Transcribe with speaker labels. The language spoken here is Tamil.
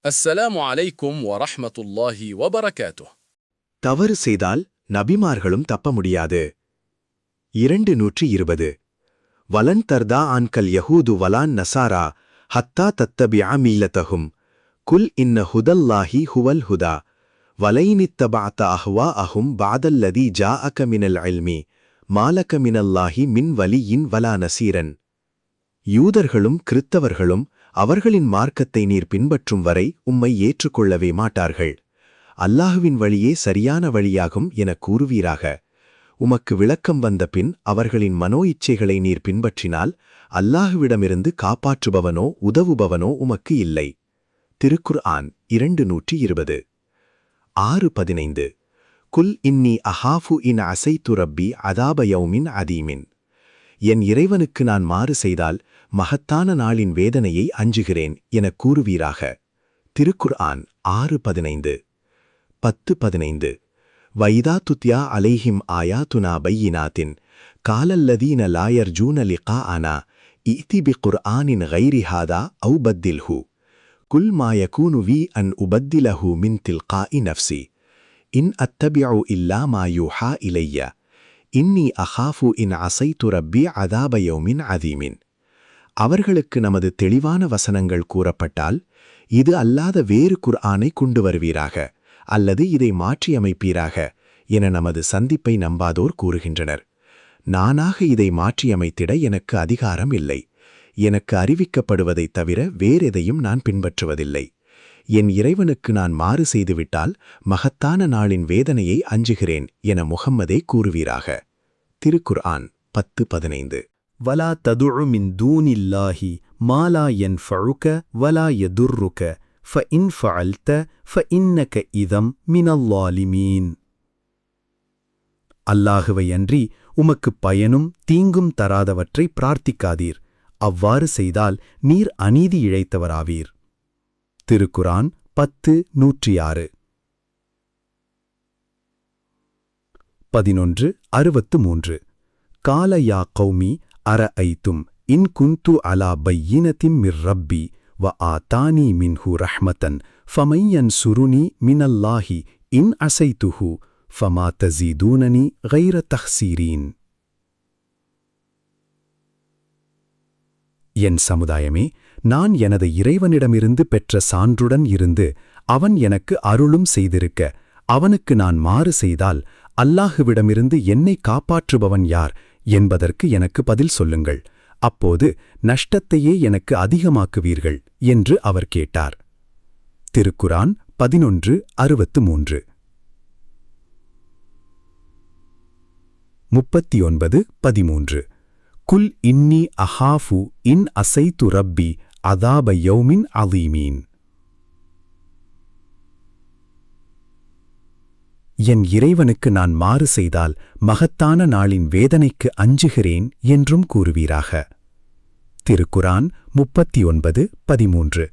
Speaker 1: السلام عليكم ورحمة الله وبركاته.
Speaker 2: தவறு செய்தால் நபிமார்களும் தப்ப முடியாது. 220 வலன் தர்தா ஆன்கல் யஹூது வலான் நசாரா ஹத்தா தத்தபிஆ மில்லதஹும் குல் இன்ன ஹுதல்லாஹி ஹுவல் ஹுதா வலைனித்தபஅத அஹ்வாஅஹும் பஅதல்லதி ஜாஅக மினல் இல்மி மாலக மினல்லாஹி மின் வலியின் வலா நசீரன். யூதர்களும் கிறித்தவர்களும் அவர்களின் மார்க்கத்தை நீர் பின்பற்றும் வரை உம்மை ஏற்றுக்கொள்ளவே மாட்டார்கள். அல்லாஹுவின் வழியே சரியான வழியாகும் எனக் கூறுவீராக. உமக்கு விளக்கம் வந்த பின் அவர்களின் மனோ இச்சைகளை நீர் பின்பற்றினால் அல்லாஹுவிடமிருந்து காப்பாற்றுபவனோ உதவுபவனோ உமக்கு இல்லை. திருக்குர்ஆன் 220 6:15 குல் இன்னி அஹாஃபு இன் அசைத்து ரப்பி அதாப யௌமின் அதீமின். என் இறைவனுக்கு நான் மாறு செய்தால் மகத்தான நாளின் வேதனையை அஞ்சுகிறேன் எனக் கூறுவீராக. திருக்குர்ஆன் 6:15 10:15 வைதா துத்யா அலைஹிம் ஆயாத்துனா பையினாத்தின் காலல்லதீன லாயர்ஜூன லிகாஅனா இத்தி பிகுர்ஆனின் கைரி ஹாதா அவு பத்தில்ஹு குல் மா யகூனு வி அன் உபத்திலஹு மின் தில்காஇ நஃப்சி இன் அத்தபிஉ இல்லா மா யூஹா இலைய இன்னி அஹாஃபு இன் அசைத்து ரப்பி அதாப யௌமின் அதீமின். அவர்களுக்கு நமது தெளிவான வசனங்கள் கூறப்பட்டால் இது அல்லாத வேறு குர்ஆனை கொண்டு வருவீராக அல்லது இதை மாற்றியமைப்பீராக என நமது சந்திப்பை நம்பாதோர் கூறுகின்றனர். நானாக இதை மாற்றியமைத்திட எனக்கு அதிகாரம் இல்லை. எனக்கு அறிவிக்கப்படுவதைத் தவிர வேறெதையும் நான் பின்பற்றுவதில்லை. என் இறைவனுக்கு நான் மாறு செய்துவிட்டால் மகத்தான நாளின் வேதனையை அஞ்சுகிறேன் என முஹம்மதே கூறுவீராக. திருக்குர்ஆன் 10:15
Speaker 3: வலா ததுஉ மின் தூனில்லாஹி மா லா யன்ஃபஉக வலா யதுர்ருக ஃபஇன் ஃபஅல்த ஃபஇன்னக இதம் மினல்-லாலிமீன். அல்லாஹுவை அன்றி உமக்குப் பயனும் தீங்கும் தராதவற்றை பிரார்த்திக்காதீர். அவ்வாறு செய்தால் நீர் அநீதி இழைத்தவராவீர். திருக்குர்ஆன் 10:106 11:63 கால யா கௌமி அரஐத்தும் இன் குந்து அலா பையினத்தின் மிர் ரப்பி வ ஆதானி மின்ஹு ரஹ்மதன் ஃபமன் யன்சுருனி மினல்லாஹி இன் அசைத்துஹு ஃபமா தஸீதூனனி கைர தஹ்சீரீன். என் சமுதாயமே, நான் எனது இறைவனிடமிருந்து பெற்ற சான்றுடன் இருந்து அவன் எனக்கு அருளும் செய்திருக்க அவனுக்கு நான் மாறு செய்தால் அல்லாஹுவிடமிருந்து என்னை காப்பாற்றுபவன் யார் என்பதற்கு எனக்கு பதில் சொல்லுங்கள். அப்போது நஷ்டத்தையே எனக்கு அதிகமாக்குவீர்கள் என்று அவர் கேட்டார். திருக்குர்ஆன் 11:63 39:13 குல் இன்னி அஹாஃபு இன் அசைத்து ரப்பி அதாப யௌமின் அதீமீன். என் இறைவனுக்கு நான் மாறு செய்தால் மகத்தான நாளின் வேதனைக்கு அஞ்சுகிறேன் என்றும் கூறுவீராக. திருக்குர்ஆன் 39:13